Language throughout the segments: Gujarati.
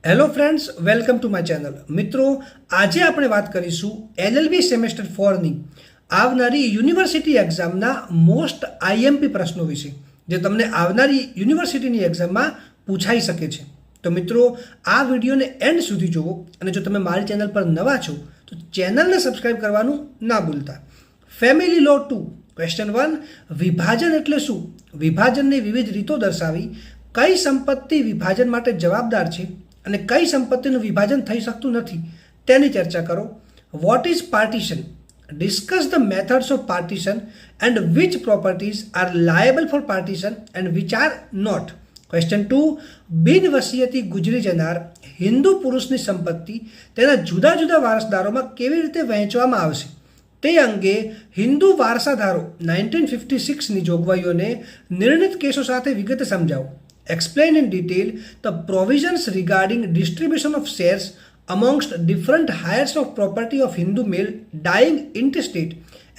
Hello friends, welcome to my channel. મિત્રો, આજે આપણે વાત કરીશું એલએલબી સેમેસ્ટર 4ની આવનારી યુનિવર્સિટી એક્ઝામના મોસ્ટ આઈએમપી પ્રશ્નો વિશે, જે તમને આવનારી યુનિવર્સિટીની એક્ઝામમાં પૂછાઈ શકે છે. તો મિત્રો, આ વિડીયોને એન્ડ સુધી જુઓ, અને જો તમે મારી ચેનલ પર નવા છો તો ચેનલને સબસ્ક્રાઇબ કરવાનું ના ભૂલતા. ફેમિલી લો 2 ક્વેશ્ચન 1, વિભાજન એટલે શું? વિભાજનની વિવિધ રીતો દર્શાવી. કઈ સંપત્તિ વિભાજન માટે જવાબદાર છે અને કઈ સંપત્તિનું વિભાજન થઈ શકતું નથી તેની ચર્ચા કરો. What is partition? Discuss the methods of partition and which properties are liable for partition and which are not. Question 2, બિનવસિયતી ગુજરી જનાર હિન્દુ પુરુષની સંપત્તિ તેના જુદા જુદા વારસદારોમાં કેવી રીતે વહેંચવામાં આવશે તે અંગે હિન્દુ વારસાધારો 1956ની જોગવાઈઓને નિર્ણિત કેસો સાથે વિગતે સમજાવો. Explain in detail the provisions regarding distribution of shares amongst different heirs of property of Hindu male dying intestate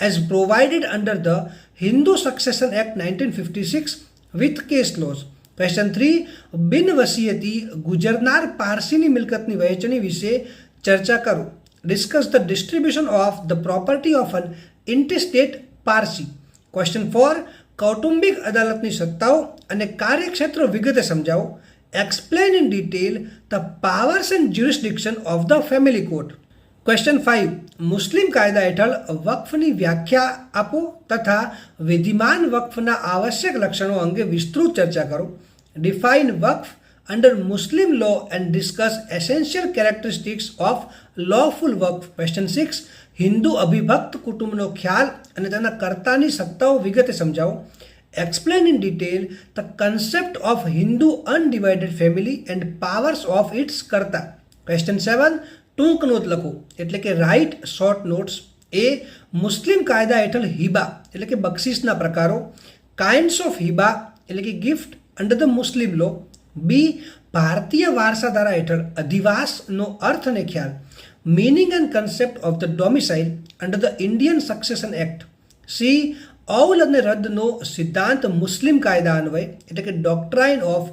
as provided under the Hindu Succession Act 1956 with case laws. Question 3, બિનવસિયતી ગુજરનાર પારસીની મિલકતની વહેંચણી વિશે ચર્ચા કરો. Discuss the distribution of the property of an intestate Parsi. Question 4, કૌટુંબિક અદાલતની સત્તાઓ અને કાર્યક્ષેત્રો વિગતે સમજાવો. Explain in detail the powers and jurisdiction of the family court. Question 5, મુસ્લિમ કાયદા હેઠળ વક્ફની વ્યાખ્યા આપો તથા વિધિમાન વક્ફના આવશ્યક લક્ષણો અંગે વિસ્તૃત ચર્ચા કરો. Define waqf under Muslim law and discuss essential characteristics of lawful waqf. Question 6, હિન્દુ અભિભક્ત કુટુંબનો ખ્યાલ અને તેના કર્તાની સત્તાઓ વિગતે સમજાવો. Explain in detail the concept of Hindu undivided family and powers of its karta. Question 7, ટૂંક નોંધ લખો એટલે કે રાઇટ શોર્ટ નોટ્સ. એ, મુસ્લિમ કાયદા હેઠળ હિબા એટલે કે બક્ષિસના પ્રકારો. કાઇન્ડ્સ ઓફ હિબા એટલે કે ગિફ્ટ અંડર ધ મુસ્લિમ લો. બી, ભારતીય વારસાધારા હેઠળ અધિવાસનો અર્થ અને ખ્યાલ. meaning and concept of the domicile under the Indian Succession Act. C, અવલ અને રદ્દનો સિદ્ધાંત મુસ્લિમ કાયદા અન્વય એટલે કે doctrine of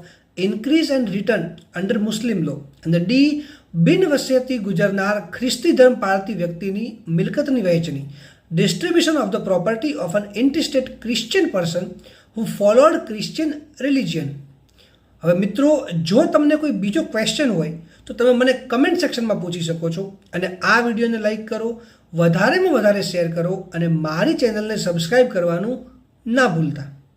increase and return under Muslim law. અને ડી, બિનવસિયતી ગુજરનાર ખ્રિસ્તી ધર્મ પાળતી વ્યક્તિની મિલકતની વહેંચણી. Distribution of the property of an intestate Christian person who followed Christian religion. હવે મિત્રો, જો તમને કોઈ બીજો ક્વેશ્ચન હોય તો તમે મને કમેન્ટ સેક્શનમાં પૂછી શકો છો. અને આ વિડીયોને લાઈક કરો, વધારેમાં વધારે શેર કરો અને મારી ચેનલને સબસ્ક્રાઈબ કરવાનું ના ભૂલતા.